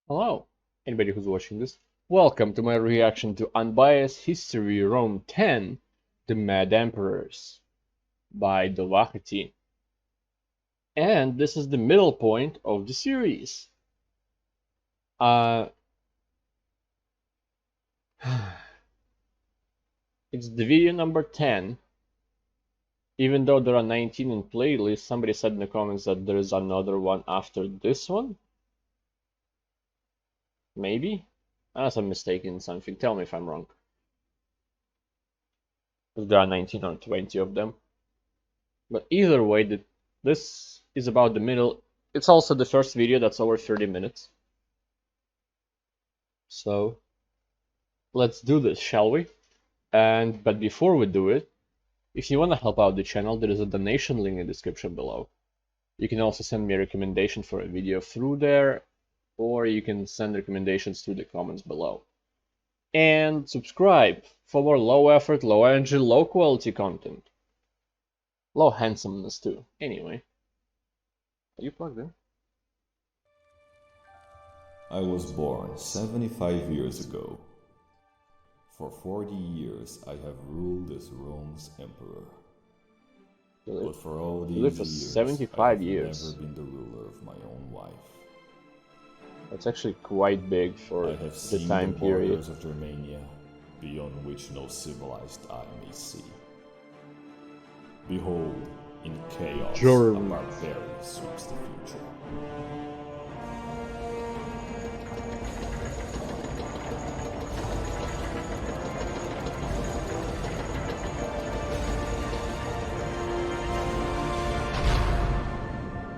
Hello, anybody who's watching this. Welcome to my reaction to Unbiased History Rome 10, The Mad Emperors by Dovahety. And this is the middle point of the series. It's the video number 10. Even though there are 19 in playlist, somebody said in the comments that there is another one after this one. Maybe? Unless I'm mistaken in something. Tell me if I'm wrong. There are 19 or 20 of them. But either way, this is about the middle. It's also the first video that's over 30 minutes. So let's do this, shall we? But before we do it, if you want to help out the channel, there is a donation link in the description below. You can also send me a recommendation for a video through there, or you can send recommendations through the comments below. And subscribe for more low effort, low energy, low quality content. Low handsomeness too. Anyway. Are you plugged in? I was born 75 years ago. For 40 years I have ruled as Rome's emperor. But for all these lived for years, 75 I have years. never been the ruler of my own wife. That's actually quite big for I have the seen time the period. borders of Germania, beyond which no civilized eye may see. Behold, in chaos, Germans. a barbarian sweeps the future.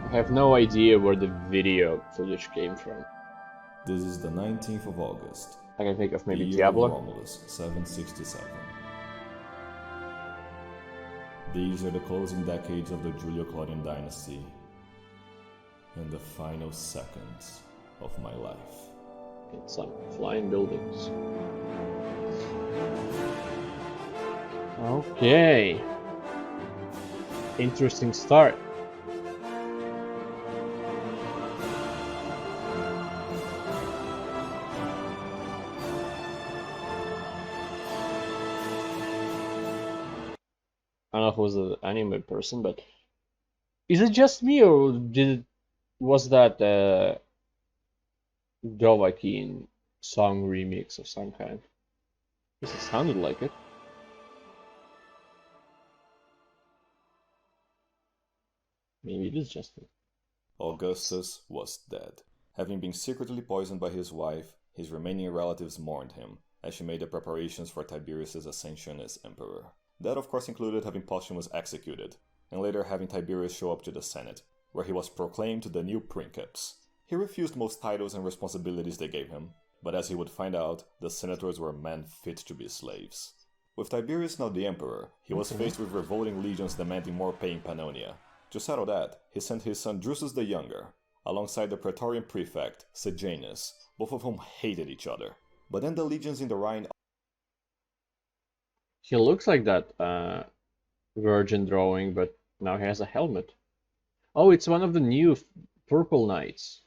I have no idea where the video footage came from. This is the 19th of August. I can think of maybe the year of Diablo. Romulus, 767. These are the closing decades of the Julio-Claudian dynasty and the final seconds of my life. It's some flying buildings. Okay. Interesting start. I don't know if it was an anime person, but is it just me or was that Dovahety song remix of some kind? Because it sounded like it. Maybe it is just me. Augustus was dead. Having been secretly poisoned by his wife, his remaining relatives mourned him, as she made the preparations for Tiberius' ascension as emperor. That of course included having Postumus executed, and later having Tiberius show up to the Senate, where he was proclaimed the new princeps. He refused most titles and responsibilities they gave him, but as he would find out, the senators were men fit to be slaves. With Tiberius now the emperor, he was faced with revolting legions demanding more pay in Pannonia. To settle that, he sent his son Drusus the Younger, alongside the Praetorian prefect, Sejanus, both of whom hated each other. But then the legions in the Rhine... He looks like that virgin drawing, but now he has a helmet. Oh, it's one of the new purple knights.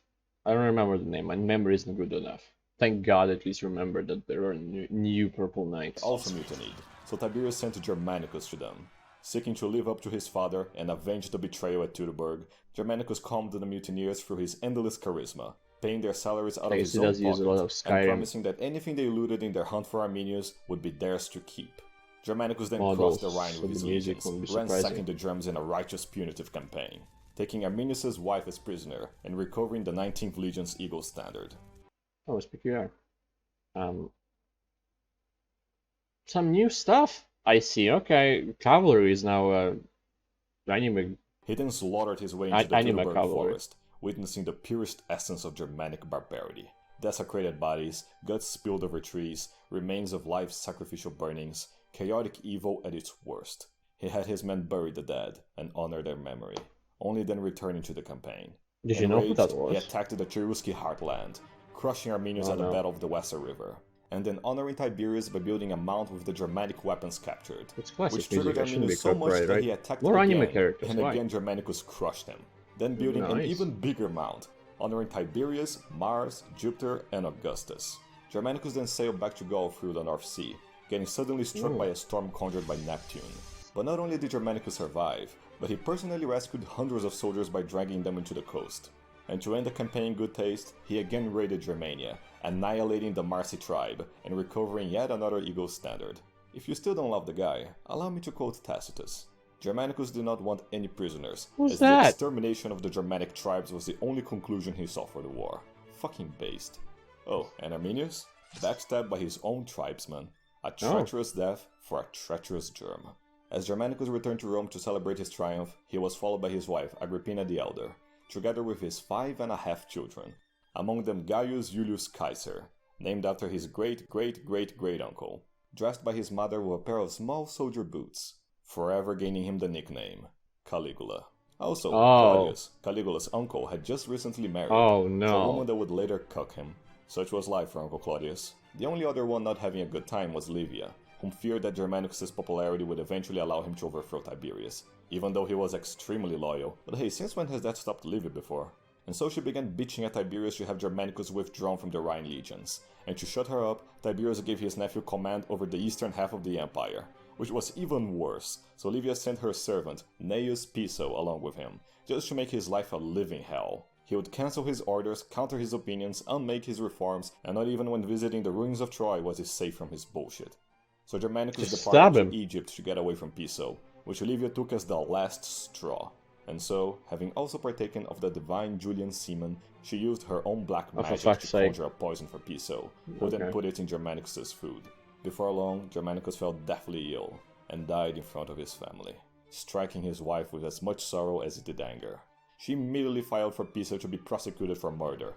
I don't remember the name. My memory isn't good enough. Thank God at least remember that there are new purple knights. also mutinied, so Tiberius sent Germanicus to them. Seeking to live up to his father and avenge the betrayal at Teutoburg, Germanicus calmed the mutineers through his endless charisma, paying their salaries out of his own pocket, and promising that anything they looted in their hunt for Arminius would be theirs to keep. Germanicus then crossed the Rhine with his legions, ransacking the Germans in a righteous punitive campaign, taking Arminius' wife as prisoner and recovering the 19th Legion's Eagle standard. Oh, it's peculiar. Some new stuff. I see. Okay, cavalry is now anime. He then slaughtered his way into the Teutoburg forest, witnessing the purest essence of Germanic barbarity. Desecrated bodies, guts spilled over trees, remains of live sacrificial burnings, chaotic evil at its worst. He had his men bury the dead and honor their memory, only then returning to the campaign. Did you know who that was? He attacked the Cheruski heartland, crushing Arminius at the Battle of the Weser River, and then honoring Tiberius by building a mount with the Germanic weapons captured, which triggered Arminius so much that he attacked him again, and again Germanicus crushed him, then building an even bigger mount, honoring Tiberius, Mars, Jupiter, and Augustus. Germanicus then sailed back to Gaul through the North Sea, getting suddenly struck by a storm conjured by Neptune. But not only did Germanicus survive, but he personally rescued hundreds of soldiers by dragging them into the coast. And to end the campaign in good taste, he again raided Germania, annihilating the Marsi tribe and recovering yet another Eagle standard. If you still don't love the guy, allow me to quote Tacitus. Germanicus did not want any prisoners, Who's as that? the extermination of the Germanic tribes was the only conclusion he saw for the war. Fucking based. Oh, and Arminius? Backstabbed by his own tribesmen. A treacherous death for a treacherous germ. As Germanicus returned to Rome to celebrate his triumph, he was followed by his wife Agrippina the Elder, together with his 5.5 children, among them Gaius Julius Caesar, named after his great-great-great-great-uncle, dressed by his mother with a pair of small soldier boots, forever gaining him the nickname Caligula. Also, Claudius, Caligula's uncle, had just recently married to a woman that would later cuck him. Such was life for Uncle Claudius. The only other one not having a good time was Livia, whom feared that Germanicus' popularity would eventually allow him to overthrow Tiberius, even though he was extremely loyal. But hey, since when has that stopped Livia before? And so she began bitching at Tiberius to have Germanicus withdrawn from the Rhine legions. And to shut her up, Tiberius gave his nephew command over the eastern half of the empire, which was even worse, so Livia sent her servant, Gnaeus Piso, along with him, just to make his life a living hell. He would cancel his orders, counter his opinions, unmake his reforms, and not even when visiting the ruins of Troy was he safe from his bullshit. So Germanicus departed to Egypt to get away from Piso, which Livia took as the last straw. And so, having also partaken of the divine Julian semen, she used her own black magic to conjure a poison for Piso, who then put it in Germanicus' food. Before long, Germanicus fell deathly ill, and died in front of his family, striking his wife with as much sorrow as it did anger. She immediately filed for Piso to be prosecuted for murder.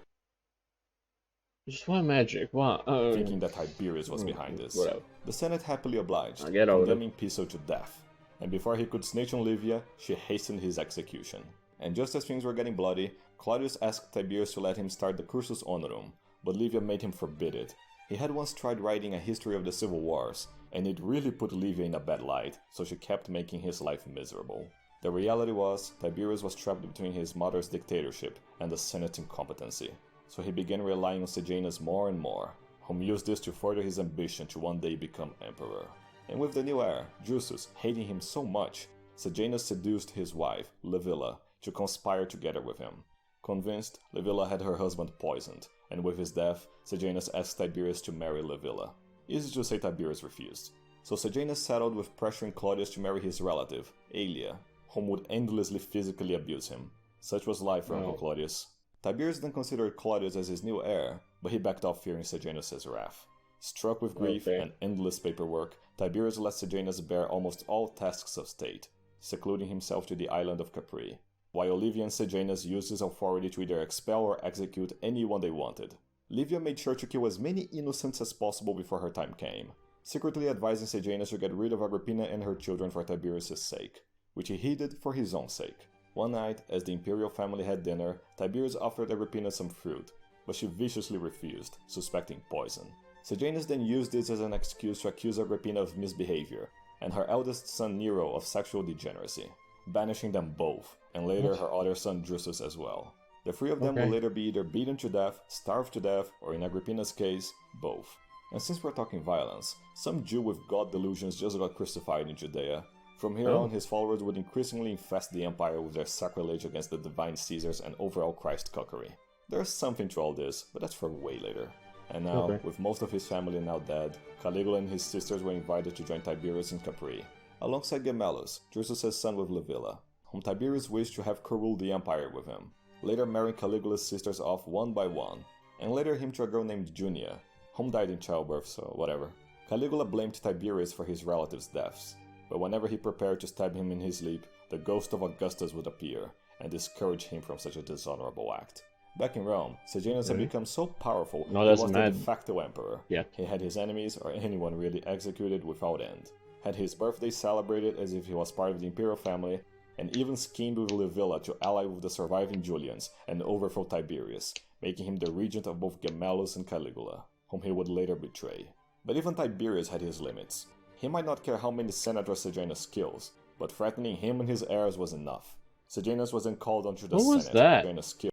Just why magic? Why? Thinking that Tiberius was behind this. Whatever. The Senate happily obliged, condemning Piso to death. And before he could snitch on Livia, she hastened his execution. And just as things were getting bloody, Claudius asked Tiberius to let him start the Cursus Honorum, but Livia made him forbid it. He had once tried writing a history of the civil wars, and it really put Livia in a bad light, so she kept making his life miserable. The reality was, Tiberius was trapped between his mother's dictatorship and the Senate's incompetency, so he began relying on Sejanus more and more, whom used this to further his ambition to one day become emperor. And with the new heir, Drusus, hating him so much, Sejanus seduced his wife, Livilla, to conspire together with him. Convinced, Livilla had her husband poisoned, and with his death, Sejanus asked Tiberius to marry Livilla. Easy to say Tiberius refused. So Sejanus settled with pressuring Claudius to marry his relative, Aelia, whom would endlessly physically abuse him. Such was life for Uncle Claudius. Tiberius then considered Claudius as his new heir, but he backed off fearing Sejanus' wrath. Struck with grief and endless paperwork, Tiberius let Sejanus bear almost all tasks of state, secluding himself to the island of Capri, while Livia and Sejanus used his authority to either expel or execute anyone they wanted. Livia made sure to kill as many innocents as possible before her time came, secretly advising Sejanus to get rid of Agrippina and her children for Tiberius' sake, which he heeded for his own sake. One night, as the imperial family had dinner, Tiberius offered Agrippina some fruit, but she viciously refused, suspecting poison. Sejanus then used this as an excuse to accuse Agrippina of misbehavior, and her eldest son Nero of sexual degeneracy, banishing them both, and later her other son Drusus as well. The three of them will later be either beaten to death, starved to death, or in Agrippina's case, both. And since we're talking violence, some Jew with god delusions just got crucified in Judea. From here on, his followers would increasingly infest the empire with their sacrilege against the divine Caesars and overall Christ cuckery. There's something to all this, but that's for way later. And now, with most of his family now dead, Caligula and his sisters were invited to join Tiberius in Capri, alongside Gemellus, Drusus' son with Livilla, whom Tiberius wished to have co-rule the empire with him, later marrying Caligula's sisters off one by one, and later him to a girl named Junia, whom died in childbirth, so whatever. Caligula blamed Tiberius for his relatives' deaths, but whenever he prepared to stab him in his sleep, the ghost of Augustus would appear and discourage him from such a dishonorable act. Back in Rome, Sejanus had become so powerful he was the de facto emperor. He had his enemies or anyone really executed without end, had his birthday celebrated as if he was part of the imperial family, and even schemed with Livilla to ally with the surviving Julians and overthrow Tiberius, making him the regent of both Gemellus and Caligula, whom he would later betray. But even Tiberius had his limits. He might not care how many senators Sejanus kills, but threatening him and his heirs was enough. Sejanus was then called onto the Senate. Sejanus killed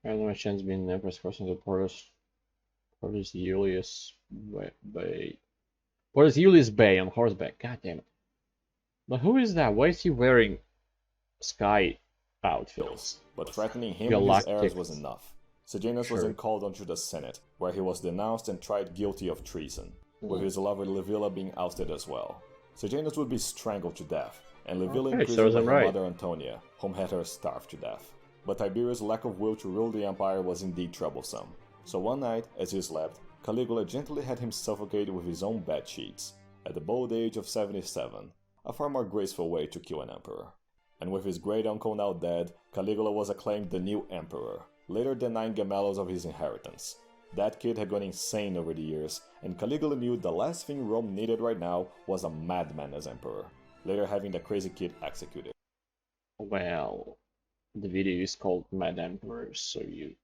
I don't know a chance being Empress crossing the Portus Julius Bay. Portus Julius Bay on horseback. God damn it. But who is that? Why is he wearing sky outfits? But threatening him and his heirs Galactic. was enough. Sejanus was Sure. then called onto the Senate, where he was denounced and tried guilty of treason, with his lover Livilla being ousted as well. Sejanus would be strangled to death, and Livilla Okay, imprisoned serves by him her right. mother Antonia, whom had her starved to death. But Tiberius' lack of will to rule the empire was indeed troublesome. So one night, as he slept, Caligula gently had him suffocated with his own bed sheets, at the bold age of 77, a far more graceful way to kill an emperor. And with his great uncle now dead, Caligula was acclaimed the new emperor, later denying Gemellus of his inheritance. That kid had gone insane over the years, and Caligula knew the last thing Rome needed right now was a madman as emperor, later having the crazy kid executed. Well, the video is called Mad Emperor, so you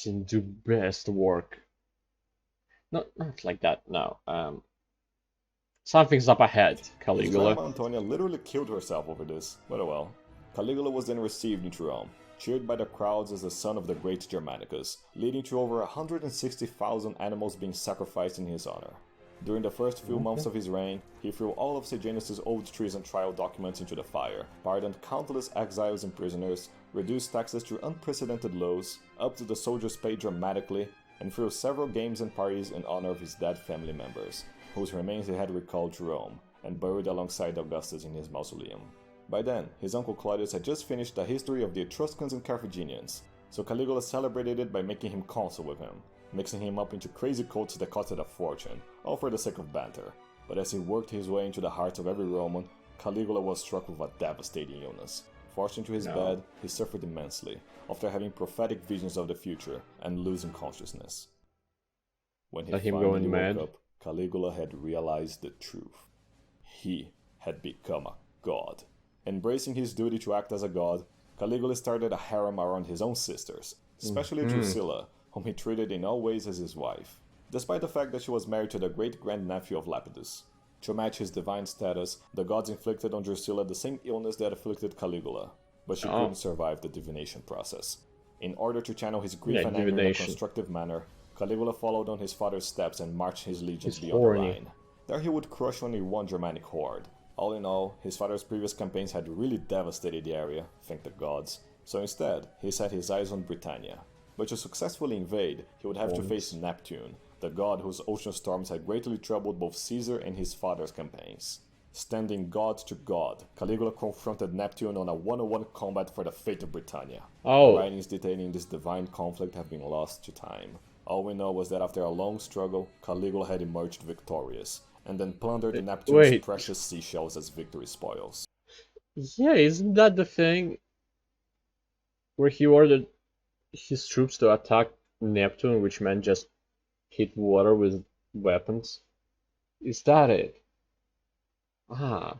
can do best work. Not like that, no. Something's up ahead, His Caligula. grandma Antonia literally killed herself over this, but oh well. Caligula was then received into Rome, cheered by the crowds as the son of the great Germanicus, leading to over 160,000 animals being sacrificed in his honor. During the first few months of his reign, he threw all of Sejanus' old treason trial documents into the fire, pardoned countless exiles and prisoners, reduced taxes to unprecedented lows, upped the soldiers' pay dramatically, and threw several games and parties in honor of his dead family members, whose remains he had recalled to Rome, and buried alongside Augustus in his mausoleum. By then, his uncle Claudius had just finished the history of the Etruscans and Carthaginians, so Caligula celebrated it by making him consul with him, mixing him up into crazy cults that costed a fortune, all for the sake of banter. But as he worked his way into the hearts of every Roman, Caligula was struck with a devastating illness. Forced into his bed, he suffered immensely, after having prophetic visions of the future and losing consciousness. When he Let him finally going woke mad. up, Caligula had realized the truth. He had become a god. Embracing his duty to act as a god, Caligula started a harem around his own sisters, especially Drusilla, whom he treated in all ways as his wife, despite the fact that she was married to the great-grandnephew of Lepidus. To match his divine status, the gods inflicted on Drusilla the same illness that afflicted Caligula, but she couldn't survive the divination process. In order to channel his grief and anger in a divination. constructive manner, Caligula followed on his father's steps and marched his legions He's beyond the horny. Rhine. There he would crush only one Germanic horde. All in all, his father's previous campaigns had really devastated the area, thank the gods, so instead, he set his eyes on Britannia. But to successfully invade, he would have to face Neptune, the god whose ocean storms had greatly troubled both Caesar and his father's campaigns. Standing god to god, Caligula confronted Neptune on a one-on-one combat for the fate of Britannia. Oh. The writings detailing this divine conflict have been lost to time. All we know was that after a long struggle, Caligula had emerged victorious, and then plundered Neptune's wait. precious seashells as victory spoils. Yeah, isn't that the thing where he ordered his troops to attack Neptune, which meant just hit water with weapons? Is that it? Ah,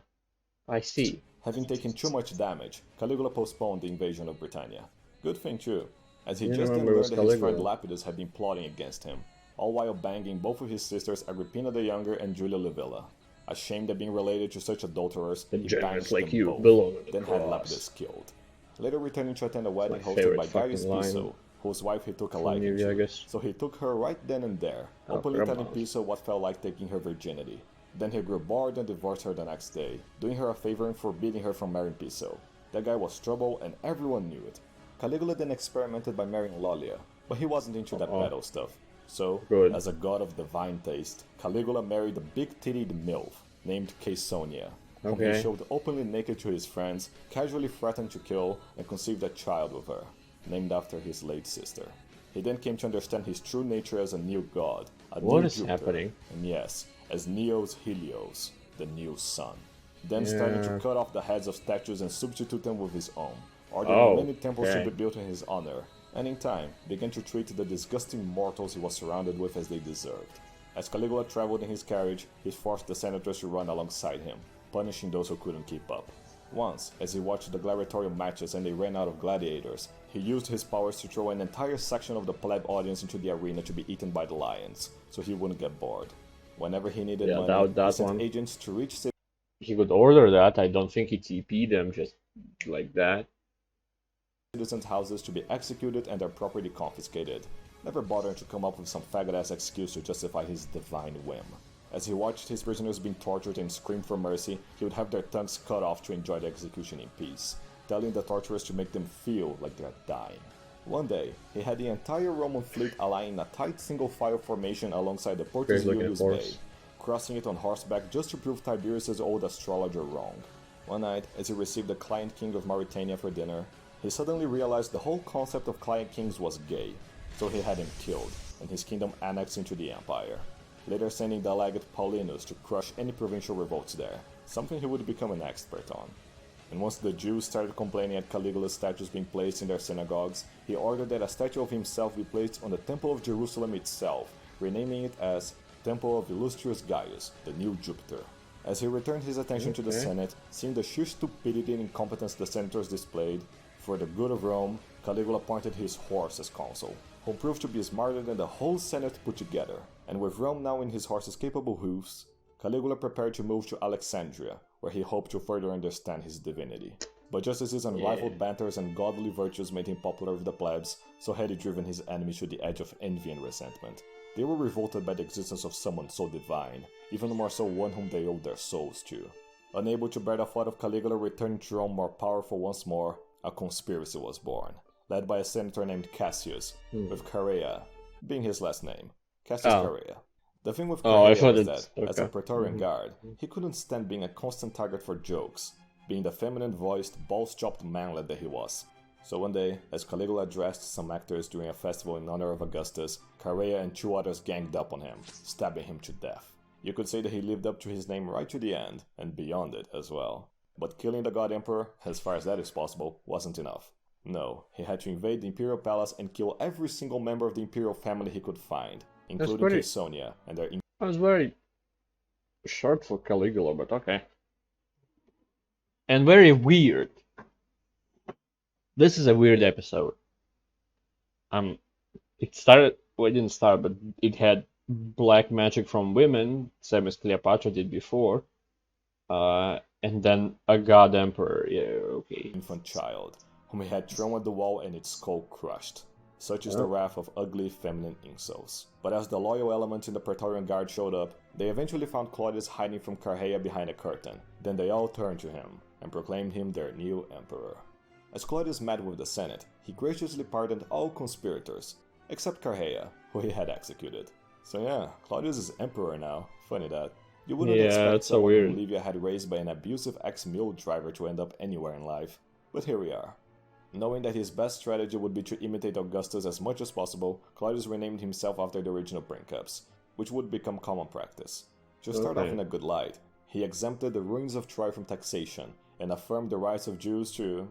I see. Having taken too much damage, Caligula postponed the invasion of Britannia. Good thing too, as he You just then remember it learned was that his friend Caligula. Lepidus had been plotting against him, all while banging both of his sisters Agrippina the Younger and Julia Livilla. Ashamed at being related to such adulterers, The he Germans banished like them you both, belong to the then had cross. Lepidus killed. Later returning to attend a wedding my hosted favorite by Gaius fucking line Piso, whose wife he took a from liking Nero, I to, guess. so he took her right then and there, Oh, openly telling grandmas. Piso what felt like taking her virginity. Then he grew bored and divorced her the next day, doing her a favor and forbidding her from marrying Piso. That guy was trouble and everyone knew it. Caligula then experimented by marrying Lollia, but he wasn't into that pedo stuff. So, Good. as a god of divine taste, Caligula married a big-titted MILF named Caesonia, whom he Okay. showed openly naked to his friends, casually threatened to kill, and conceived a child with her, named after his late sister. He then came to understand his true nature as a new god, a What new is Jupiter, happening? and yes, as Neo's Helios, the new sun. Then started to cut off the heads of statues and substitute them with his own, ordering many temples to okay. be built in his honor, and in time began to treat the disgusting mortals he was surrounded with as they deserved. As Caligula traveled in his carriage, he forced the senators to run alongside him, punishing those who couldn't keep up. Once, as he watched the gladiatorial matches and they ran out of gladiators, he used his powers to throw an entire section of the pleb audience into the arena to be eaten by the lions, so he wouldn't get bored. Whenever he needed Yeah, money, that he sent one. agents to reach cities He could order that. I don't think he TP'd them just like that. citizens' houses to be executed and their property confiscated, never bothering to come up with some faggot-ass excuse to justify his divine whim. As he watched his prisoners being tortured and screamed for mercy, he would have their tongues cut off to enjoy the execution in peace, telling the torturers to make them feel like they're dying. One day, he had the entire Roman fleet aligning in a tight single-file formation alongside the Portus Julius Bay, crossing it on horseback just to prove Tiberius' old astrologer wrong. One night, as he received the client king of Mauritania for dinner, he suddenly realized the whole concept of client kings was gay, so he had him killed, and his kingdom annexed into the empire, later sending the legate Paulinus to crush any provincial revolts there, something he would become an expert on. And once the Jews started complaining at Caligula's statues being placed in their synagogues, he ordered that a statue of himself be placed on the Temple of Jerusalem itself, renaming it as Temple of Illustrious Gaius, the new Jupiter. As he returned his attention to the Senate, seeing the sheer stupidity and incompetence the senators displayed, for the good of Rome, Caligula appointed his horse as consul, who proved to be smarter than the whole Senate put together. And with Rome now in his horse's capable hooves, Caligula prepared to move to Alexandria, where he hoped to further understand his divinity. But just as his unrivaled banters and godly virtues made him popular with the plebs, so had he driven his enemies to the edge of envy and resentment. They were revolted by the existence of someone so divine, even more so one whom they owed their souls to. Unable to bear the thought of Caligula returning to Rome more powerful once more, a conspiracy was born, led by a senator named Cassius, with Carrea being his last name. Cassius Carrea. The thing with Carrea was that, as a Praetorian guard, he couldn't stand being a constant target for jokes, being the feminine-voiced, balls-chopped manlet that he was. So one day, as Caligula dressed some actors during a festival in honor of Augustus, Carrea and two others ganged up on him, stabbing him to death. You could say that he lived up to his name right to the end, and beyond it as well. But killing the God Emperor, as far as that is possible, wasn't enough. No, he had to invade the Imperial Palace and kill every single member of the Imperial family he could find, including Caesonia and their... That was very short for Caligula, but okay. And very weird. This is a weird episode. It started, well, it didn't start, but it had black magic from women, same as Cleopatra did before. And then a god emperor, yeah, okay. Infant child, whom he had thrown at the wall and its skull crushed. Such is the wrath of ugly feminine incels. But as the loyal elements in the Praetorian Guard showed up, they eventually found Claudius hiding from Carrea behind a curtain. Then they all turned to him, and proclaimed him their new emperor. As Claudius met with the Senate, he graciously pardoned all conspirators, except Carrea, who he had executed. So yeah, Claudius is emperor now. Funny that. You wouldn't expect someone who Livia had raised by an abusive ex-mule driver to end up anywhere in life. But here we are. Knowing that his best strategy would be to imitate Augustus as much as possible, Claudius renamed himself after the original princeps, which would become common practice. To start off in a good light, he exempted the ruins of Troy from taxation, and affirmed the rights of Jews to...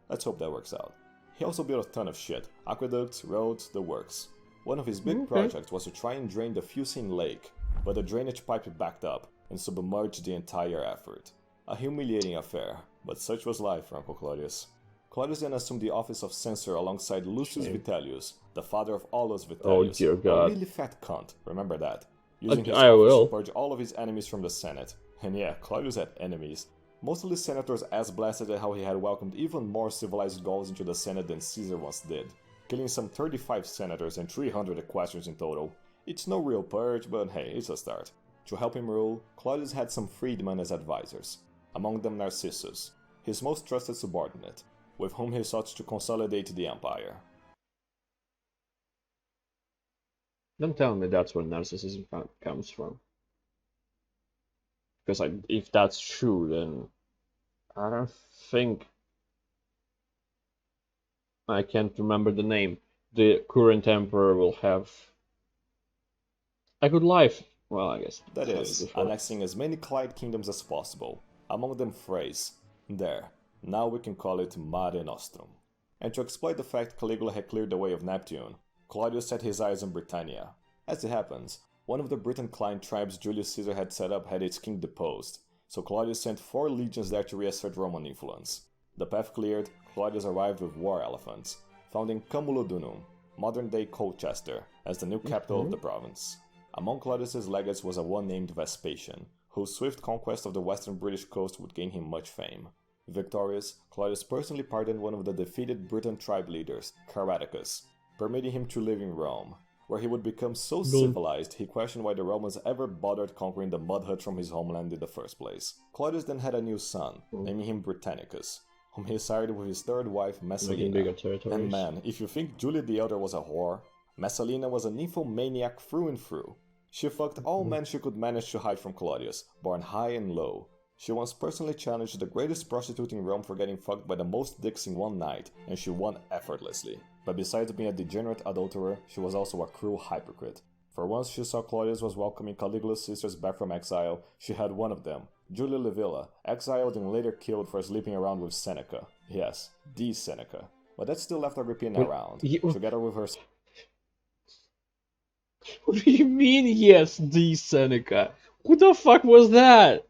Let's hope that works out. He also built a ton of shit. Aqueducts, roads, the works. One of his big projects was to try and drain the Fucine Lake, but the drainage pipe backed up, and submerged the entire effort. A humiliating affair, but such was life for Uncle Claudius. Claudius then assumed the office of censor alongside Lucius Vitellius, the father of Aulus Vitellius. Oh dear God. A really fat cunt, remember that. Using his I will. to purge all of his enemies from the Senate. And yeah, Claudius had enemies. Mostly senators as blasted at how he had welcomed even more civilized Gauls into the Senate than Caesar once did, killing some 35 senators and 300 equestrians in total. It's no real purge, but hey, it's a start. To help him rule, Claudius had some freedmen as advisors, among them Narcissus, his most trusted subordinate, with whom he sought to consolidate the empire. Don't tell me that's where narcissism comes from. Because if that's true, then I don't think... I can't remember the name. The current emperor will have a good life. Well, I guess. That is, annexing as many Clyde kingdoms as possible, among them Thrace. There, now we can call it Mare Nostrum. And to exploit the fact Caligula had cleared the way of Neptune, Claudius set his eyes on Britannia. As it happens, one of the Briton-Client tribes Julius Caesar had set up had its king deposed, so Claudius sent 4 legions there to reassert Roman influence. The path cleared, Claudius arrived with war elephants, founding Camulodunum, modern-day Colchester, as the new capital of the province. Among Claudius's legates was a one named Vespasian, whose swift conquest of the western British coast would gain him much fame. Victorious, Claudius personally pardoned one of the defeated Briton tribe leaders, Caradicus, permitting him to live in Rome, where he would become so civilized he questioned why the Romans ever bothered conquering the mud hut from his homeland in the first place. Claudius then had a new son, naming him Britannicus, whom he sired with his third wife Messalina. And man, if you think Julia the Elder was a whore, Messalina was a nymphomaniac through and through. She fucked all men she could manage to hide from Claudius, born high and low. She once personally challenged the greatest prostitute in Rome for getting fucked by the most dicks in one night, and she won effortlessly. But besides being a degenerate adulterer, she was also a cruel hypocrite. For once she saw Claudius was welcoming Caligula's sisters back from exile, she had one of them, Julia Livilla, exiled and later killed for sleeping around with Seneca. Yes, the Seneca. But that still left Agrippina around, together with her... What do you mean, yes, the Seneca? Who the fuck was that?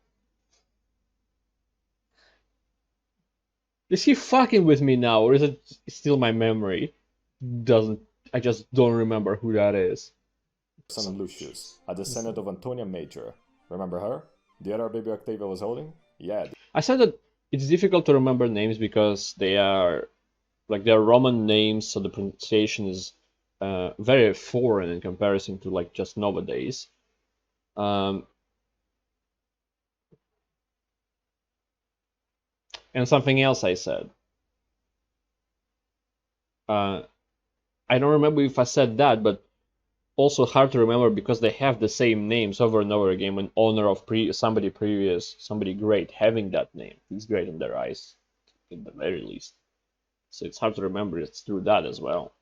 Is he fucking with me now, or is it still my memory? I just don't remember who that is. Son Lucius, a descendant of Antonia Major. Remember her? The other baby Octavia was holding? Yeah. I said that it's difficult to remember names because they're Roman names, so the pronunciation is very foreign in comparison to like just nowadays. And something else I said. I don't remember if I said that, but also hard to remember because they have the same names over and over again in honor of somebody previous, somebody great having that name. It's great in their eyes, in the very least. So it's hard to remember it's through that as well.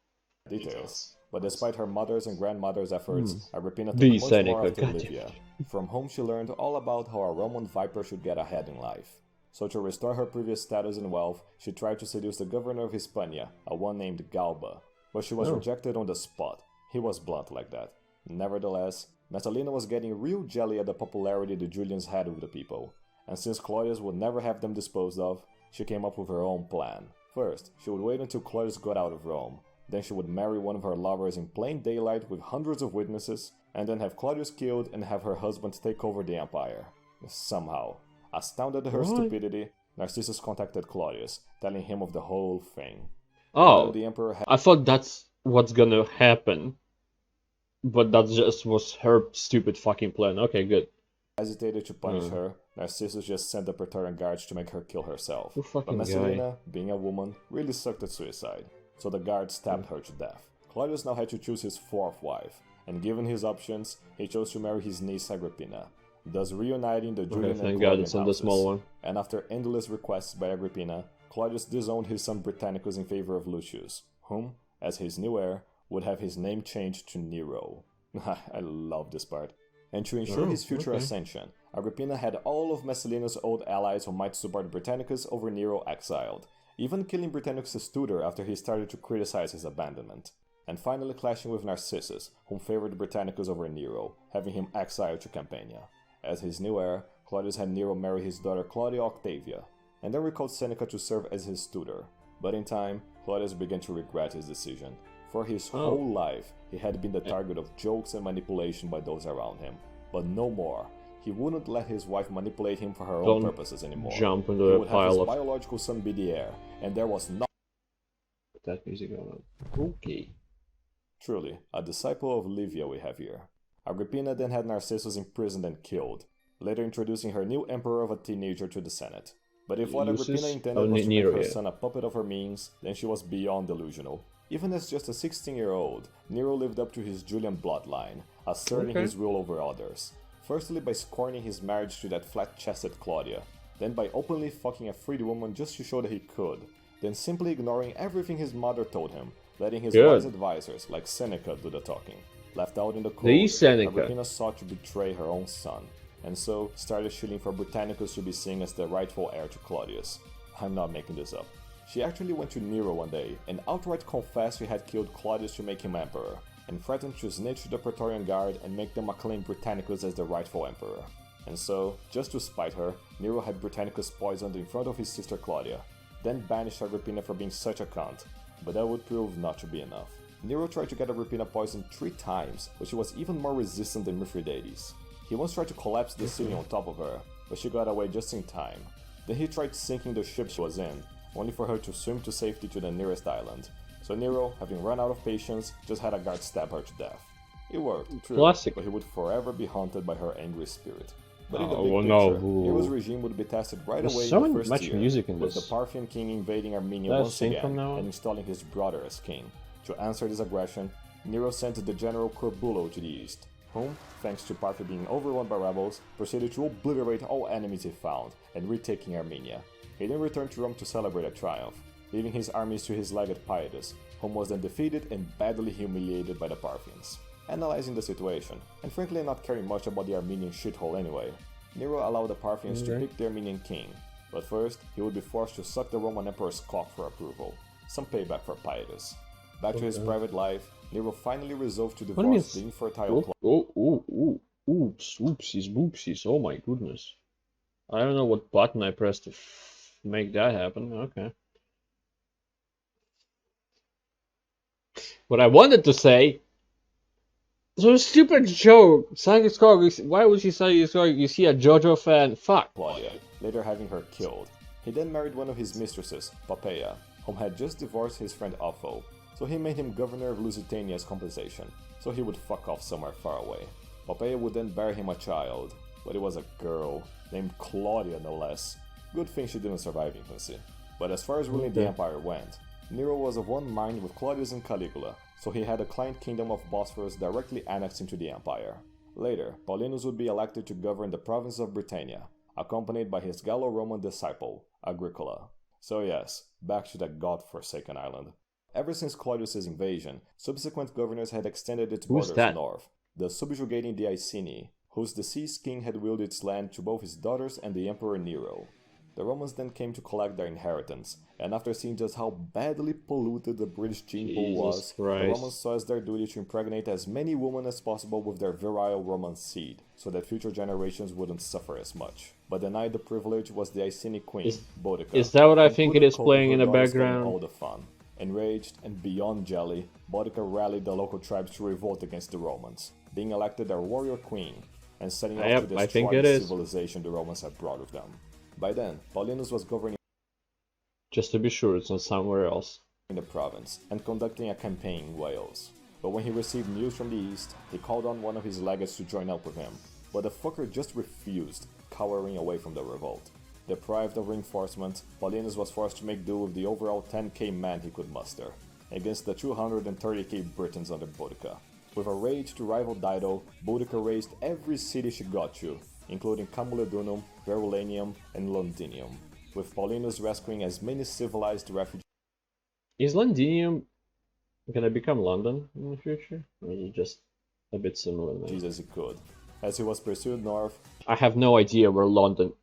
Details. But despite her mother's and grandmother's efforts, Agrippina took much more after Livia, from whom she learned all about how a Roman viper should get ahead in life. So to restore her previous status and wealth, she tried to seduce the governor of Hispania, a one named Galba. But she was rejected on the spot. He was blunt like that. Nevertheless, Messalina was getting real jelly at the popularity the Julians had with the people. And since Claudius would never have them disposed of, she came up with her own plan. First, she would wait until Claudius got out of Rome. Then she would marry one of her lovers in plain daylight with hundreds of witnesses, and then have Claudius killed and have her husband take over the empire. Somehow. Astounded at her stupidity, Narcissus contacted Claudius, telling him of the whole thing. Oh, the emperor I thought that's what's gonna happen. But that just was her stupid fucking plan. Okay, good. Hesitated to punish her, Narcissus just sent the Praetorian guards to make her kill herself. But Guy. Messalina, being a woman, really sucked at suicide, so the guards stabbed her to death. Claudius now had to choose his fourth wife, and given his options, he chose to marry his niece Agrippina, thus reuniting the Julian and Claudian houses. The small one. And after endless requests by Agrippina, Claudius disowned his son Britannicus in favor of Lucius, whom, as his new heir, would have his name changed to Nero. I love this part. And to ensure his future ascension, Agrippina had all of Messalina's old allies who might support Britannicus over Nero exiled, even killing Britannicus' tutor after he started to criticize his abandonment. And finally clashing with Narcissus, whom favored Britannicus over Nero, having him exiled to Campania. As his new heir, Claudius had Nero marry his daughter Claudia Octavia, and then recalled Seneca to serve as his tutor. But in time, Claudius began to regret his decision. For his whole life, he had been the target of jokes and manipulation by those around him. But no more. He wouldn't let his wife manipulate him for her own purposes anymore. Jump into a pile of... He would have his biological son be the heir, and there was no... That music going on. Okay. Truly, a disciple of Livia we have here. Agrippina then had Narcissus imprisoned and killed, later introducing her new emperor of a teenager to the Senate. But if what Agrippina intended was to make her son a puppet of her means, then she was beyond delusional. Even as just a 16-year-old, Nero lived up to his Julian bloodline, asserting his rule over others. Firstly by scorning his marriage to that flat-chested Claudia, then by openly fucking a freed woman just to show that he could, then simply ignoring everything his mother told him, letting his wise advisors, like Seneca, do the talking. Left out in the cold, Agrippina sought to betray her own son, and so started shooting for Britannicus to be seen as the rightful heir to Claudius. I'm not making this up. She actually went to Nero one day and outright confessed she had killed Claudius to make him emperor, and threatened to snitch to the Praetorian Guard and make them acclaim Britannicus as the rightful emperor. And so, just to spite her, Nero had Britannicus poisoned in front of his sister Claudia, then banished Agrippina for being such a cunt, but that would prove not to be enough. Nero tried to get Agrippina poisoned 3 times, but she was even more resistant than Mithridates. He once tried to collapse the ceiling on top of her, but she got away just in time. Then he tried sinking the ship she was in, only for her to swim to safety to the nearest island. So Nero, having run out of patience, just had a guard stab her to death. It worked, true, Classic. but he would forever be haunted by her angry spirit. But in the Oh, big well, picture, no. Nero's regime would be tested right There's away so in the first much year, music in with this. the Parthian king invading Armenia Let's once sing again from now on. and installing his brother as king. To answer this aggression, Nero sent the general Corbulo to the east, whom, thanks to Parthia being overrun by rebels, proceeded to obliterate all enemies he found and retaking Armenia. He then returned to Rome to celebrate a triumph, leaving his armies to his legate Pietus, whom was then defeated and badly humiliated by the Parthians. Analyzing the situation, and frankly not caring much about the Armenian shithole anyway, Nero allowed the Parthians to pick the Armenian king, but first he would be forced to suck the Roman emperor's cock for approval, some payback for Pietus. Back to his private life, Nero finally resolved to divorce the infertile Oopsies, boopsies, oh my goodness. I don't know what button I pressed to make that happen, okay. What I wanted to say, so stupid joke, why would she say you see a JoJo fan, fuck. Claudia, later having her killed. He then married one of his mistresses, Poppaea, whom had just divorced his friend Otho, so he made him governor of Lusitania as compensation, so he would fuck off somewhere far away. Poppaea would then bear him a child, but it was a girl, named Claudia no less. Good thing she didn't survive infancy. But as far as ruling the empire went, Nero was of one mind with Claudius and Caligula, so he had a client kingdom of Bosphorus directly annexed into the empire. Later, Paulinus would be elected to govern the province of Britannia, accompanied by his Gallo-Roman disciple, Agricola. So yes, back to that god-forsaken island. Ever since Claudius' invasion, subsequent governors had extended its borders north, thus subjugating the Iceni, whose deceased king had willed its land to both his daughters and the Emperor Nero. The Romans then came to collect their inheritance, and after seeing just how badly polluted the British gene pool was, the Romans saw as their duty to impregnate as many women as possible with their virile Roman seed, so that future generations wouldn't suffer as much. But denied the privilege was the Iceni queen, Boudica. Is that what I think it is playing in the background? All the fun. Enraged and beyond jelly, Boudica rallied the local tribes to revolt against the Romans, being elected their warrior queen, and setting off to destroy the civilization the Romans had brought with them. By then, Paulinus was governing just to be sure it's not somewhere else in the province and conducting a campaign in Wales. But when he received news from the east, he called on one of his legates to join up with him. But the fucker just refused, cowering away from the revolt. Deprived of reinforcements, Paulinus was forced to make do with the overall 10k men he could muster, against the 230k Britons under Boudica. With a rage to rival Dido, Boudica razed every city she got to, including Camuledunum, Verulanium, and Londinium, with Paulinus rescuing as many civilized refugees. Is Londinium gonna become London in the future? Or is it just a bit similar now? As he could. As he was pursued north, I have no idea where London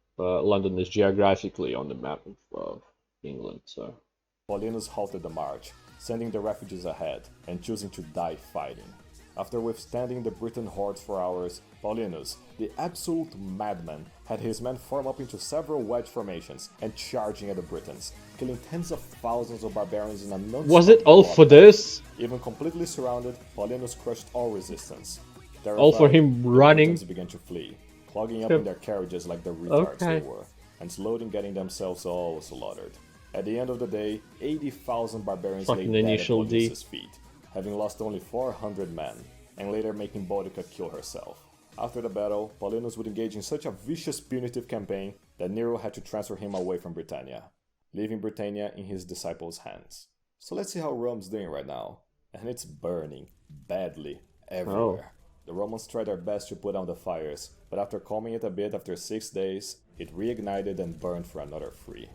is geographically on the map of England, so... Paulinus halted the march, sending the refugees ahead, and choosing to die fighting. After withstanding the Briton hordes for hours, Paulinus, the absolute madman, had his men form up into several wedge formations and charging at the Britons, killing tens of thousands of barbarians in a non-stop. Was it all for this? Even completely surrounded, Paulinus crushed all resistance. Terrified, all for him running? The Britons began to flee, clogging up in their carriages like the retards they were, and slowly getting themselves all slaughtered. At the end of the day, 80,000 barbarians lay dead at Paulinus' feet, having lost only 400 men, and later making Boudica kill herself. After the battle, Paulinus would engage in such a vicious punitive campaign that Nero had to transfer him away from Britannia, leaving Britannia in his disciples' hands. So let's see how Rome's doing right now. And it's burning, badly, everywhere. The Romans tried their best to put out the fires, but after calming it a bit after 6 days, it reignited and burned for another 3.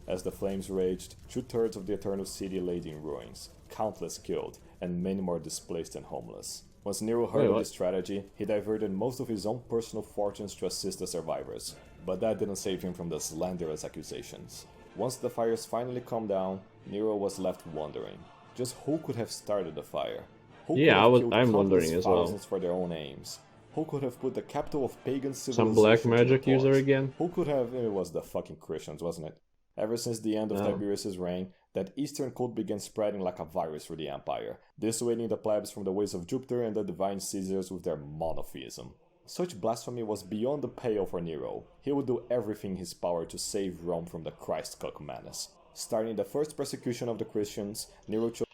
As the flames raged, 2/3 of the Eternal City lay in ruins, countless killed, and many more displaced and homeless. Once Nero heard of this strategy, he diverted most of his own personal fortunes to assist the survivors, but that didn't save him from the slanderous accusations. Once the fires finally calmed down, Nero was left wondering, just who could have started the fire? I'm wondering as well. For their own aims. Who could have put the capital of pagan civilization? Some black magic user again? Who could have? It was the fucking Christians, wasn't it? Ever since the end of Tiberius' reign, that Eastern cult began spreading like a virus through the empire, dissuading the plebs from the ways of Jupiter and the divine Caesars with their monotheism. Such blasphemy was beyond the pale for Nero. He would do everything in his power to save Rome from the Christ-cuck menace. Starting the first persecution of the Christians, Nero chose...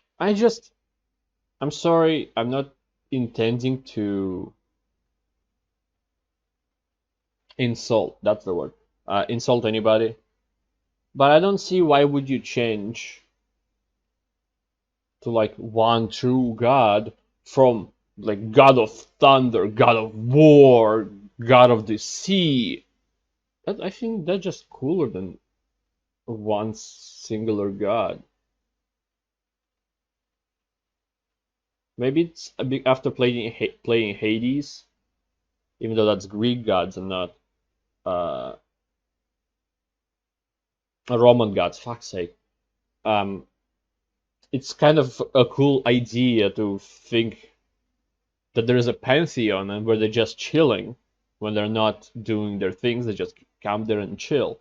I'm sorry, I'm not intending to insult, that's the word, insult anybody. But I don't see why would you change to like one true God from like God of thunder, God of war, God of the sea. I think that's just cooler than one singular God. Maybe it's a bit after playing Hades, even though that's Greek gods and not Roman gods. Fuck's sake. It's kind of a cool idea to think that there is a pantheon and where they're just chilling when they're not doing their things. They just come there and chill.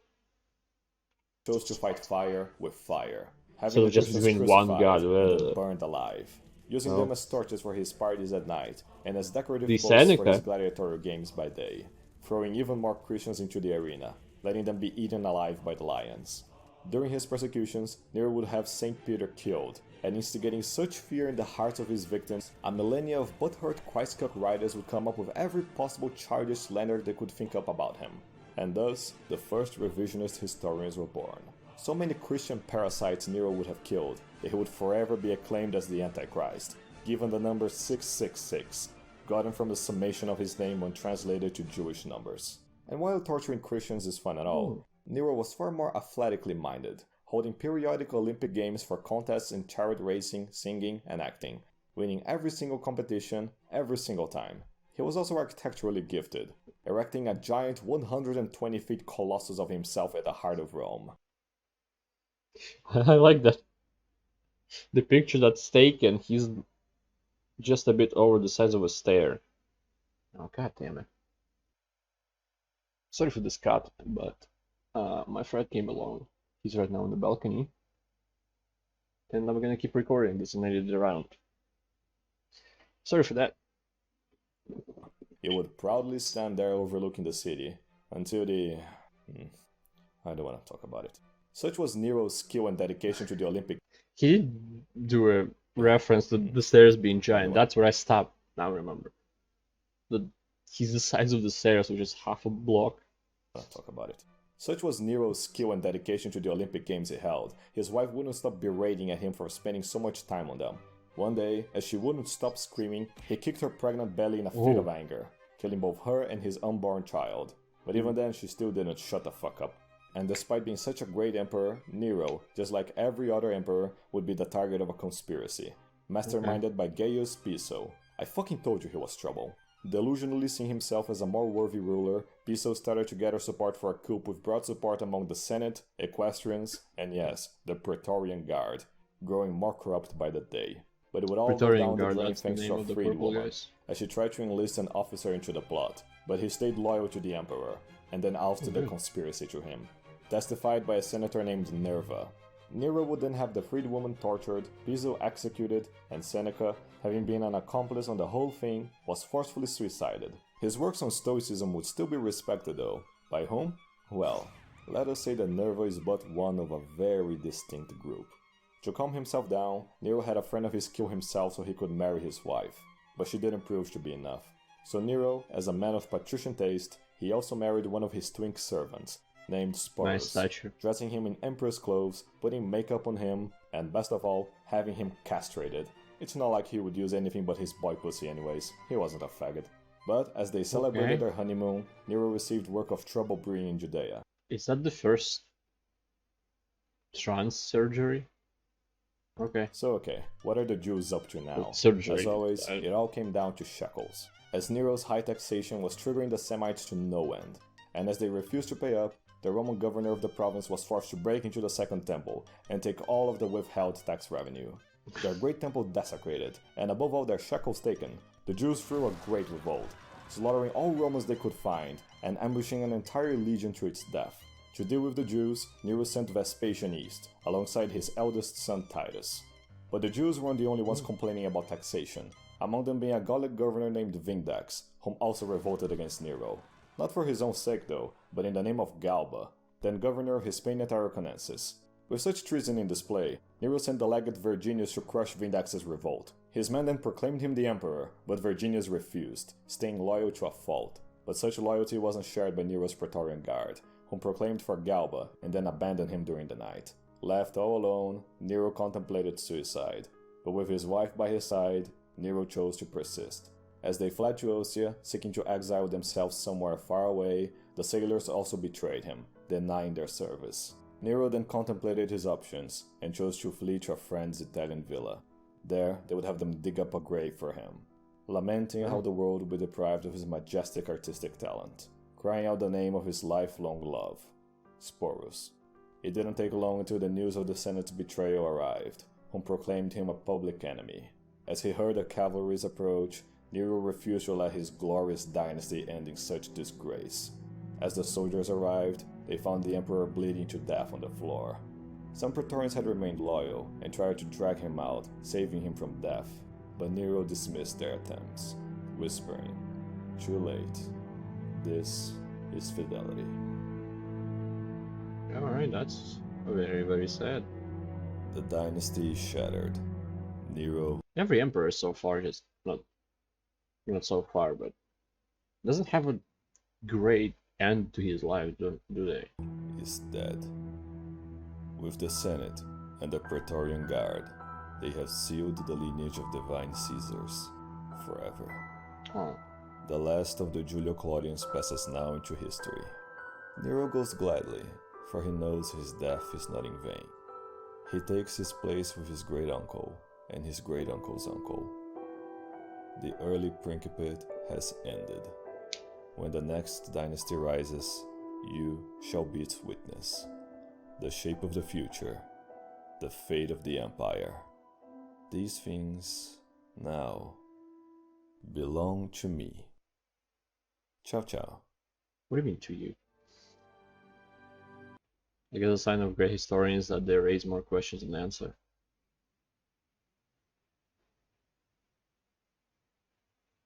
Chose to fight fire with fire, having So the just Christians between one crucified god. and then burned alive, using Oh. them as torches for his parties at night and as decorative The posts for Seneca. his gladiatorial games by day, throwing even more Christians into the arena, letting them be eaten alive by the lions. During his persecutions, Nero would have St. Peter killed, and instigating such fear in the hearts of his victims, a millennia of butthurt Christ-cuck writers would come up with every possible childish slander they could think up about him. And thus, the first revisionist historians were born. So many Christian parasites Nero would have killed that he would forever be acclaimed as the Antichrist, given the number 666, gotten from the summation of his name when translated to Jewish numbers. And while torturing Christians is fun and all, Nero was far more athletically minded, holding periodic Olympic Games for contests in chariot racing, singing, and acting, winning every single competition, every single time. He was also architecturally gifted, erecting a giant 120-feet colossus of himself at the heart of Rome. I like that. The picture that's taken, he's just a bit over the size of a stair. Oh, god damn it. Sorry for this cut, but my friend came along. He's right now on the balcony. And I'm gonna keep recording this and edit it around. Sorry for that. He would proudly stand there overlooking the city, until the... I don't want to talk about it. Such was Nero's skill and dedication to the Olympic... He did do a reference to the stairs being giant. That's where I stopped. Now I remember. He's the size of the stairs, which is half a block. Talk about it. Such was Nero's skill and dedication to the Olympic Games he held. His wife wouldn't stop berating at him for spending so much time on them. One day, as she wouldn't stop screaming, he kicked her pregnant belly in a fit of anger, killing both her and his unborn child. But even then, she still didn't shut the fuck up. And despite being such a great emperor, Nero, just like every other emperor, would be the target of a conspiracy. Masterminded by Gaius Piso. I fucking told you he was trouble. Delusionally seeing himself as a more worthy ruler, Piso started to gather support for a coup with broad support among the Senate, equestrians, and yes, the Praetorian Guard, growing more corrupt by the day. But it would all go down the drain thanks to a freed woman, as she tried to enlist an officer into the plot, but he stayed loyal to the emperor, and then ousted the conspiracy to him. Testified by a senator named Nerva. Nero would then have the freed woman tortured, Piso executed, and Seneca, having been an accomplice on the whole thing, was forcefully suicided. His works on Stoicism would still be respected though. By whom? Well, let us say that Nerva is but one of a very distinct group. To calm himself down, Nero had a friend of his kill himself so he could marry his wife, but she didn't prove to be enough. So Nero, as a man of patrician taste, he also married one of his twink servants, named Sporus, dressing him in emperor's clothes, putting makeup on him, and best of all, having him castrated. It's not like he would use anything but his boy pussy anyways, he wasn't a faggot. But as they celebrated their honeymoon, Nero received work of trouble brewing in Judea. Is that the first trans surgery? Okay. So what are the Jews up to now? Surgery. As always, it all came down to shekels, as Nero's high taxation was triggering the Semites to no end, and as they refused to pay up, the Roman governor of the province was forced to break into the Second Temple and take all of the withheld tax revenue. Their great temple desecrated, and above all their shekels taken, the Jews threw a great revolt, slaughtering all Romans they could find and ambushing an entire legion to its death. To deal with the Jews, Nero sent Vespasian east, alongside his eldest son Titus. But the Jews weren't the only ones complaining about taxation, among them being a Gallic governor named Vindex, whom also revolted against Nero. Not for his own sake though, but in the name of Galba, then governor of Hispania and Tarraconensis. With such treason in display, Nero sent the legate Verginius to crush Vindex's revolt. His men then proclaimed him the emperor, but Verginius refused, staying loyal to a fault. But such loyalty wasn't shared by Nero's Praetorian Guard, whom proclaimed for Galba and then abandoned him during the night. Left all alone, Nero contemplated suicide, but with his wife by his side, Nero chose to persist. As they fled to Ostia, seeking to exile themselves somewhere far away, the sailors also betrayed him, denying their service. Nero then contemplated his options and chose to flee to a friend's Italian villa. There, they would have them dig up a grave for him, lamenting how the world would be deprived of his majestic artistic talent, crying out the name of his lifelong love, Sporus. It didn't take long until the news of the Senate's betrayal arrived, whom proclaimed him a public enemy. As he heard the cavalry's approach, Nero refused to let his glorious dynasty end in such disgrace. As the soldiers arrived, they found the emperor bleeding to death on the floor. Some Praetorians had remained loyal and tried to drag him out, saving him from death, but Nero dismissed their attempts, whispering, "Too late. This is fidelity." Alright, that's very, very sad. The dynasty is shattered. Nero Every emperor so far is not so far, but doesn't have a great end to his life, do they? is dead. With the Senate and the Praetorian Guard, they have sealed the lineage of divine Caesars forever. Oh. The last of the Julio-Claudians passes now into history. Nero goes gladly, for he knows his death is not in vain. He takes his place with his great-uncle and his great-uncle's uncle. The early principate has ended. When the next dynasty rises, you shall be its witness. The shape of the future, the fate of the empire. These things now belong to me. Ciao ciao. What do you mean to you? I guess a sign of great historians that they raise more questions than answer.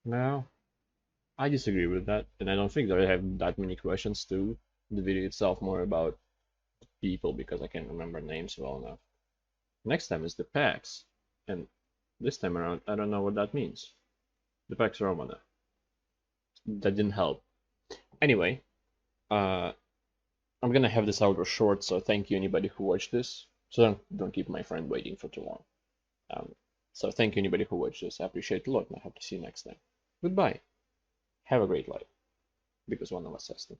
No, I disagree with that, and I don't think that I have that many questions too. The video itself more about people because I can't remember names well enough. Next time is the Pax, and this time around I don't know what that means. The Pax Romana. That didn't help. Anyway, I'm gonna have this outro short, so thank you anybody who watched this. So don't keep my friend waiting for too long. So thank you anybody who watched this. I appreciate it a lot, and I hope to see you next time. Goodbye. Have a great life, because one of us has to.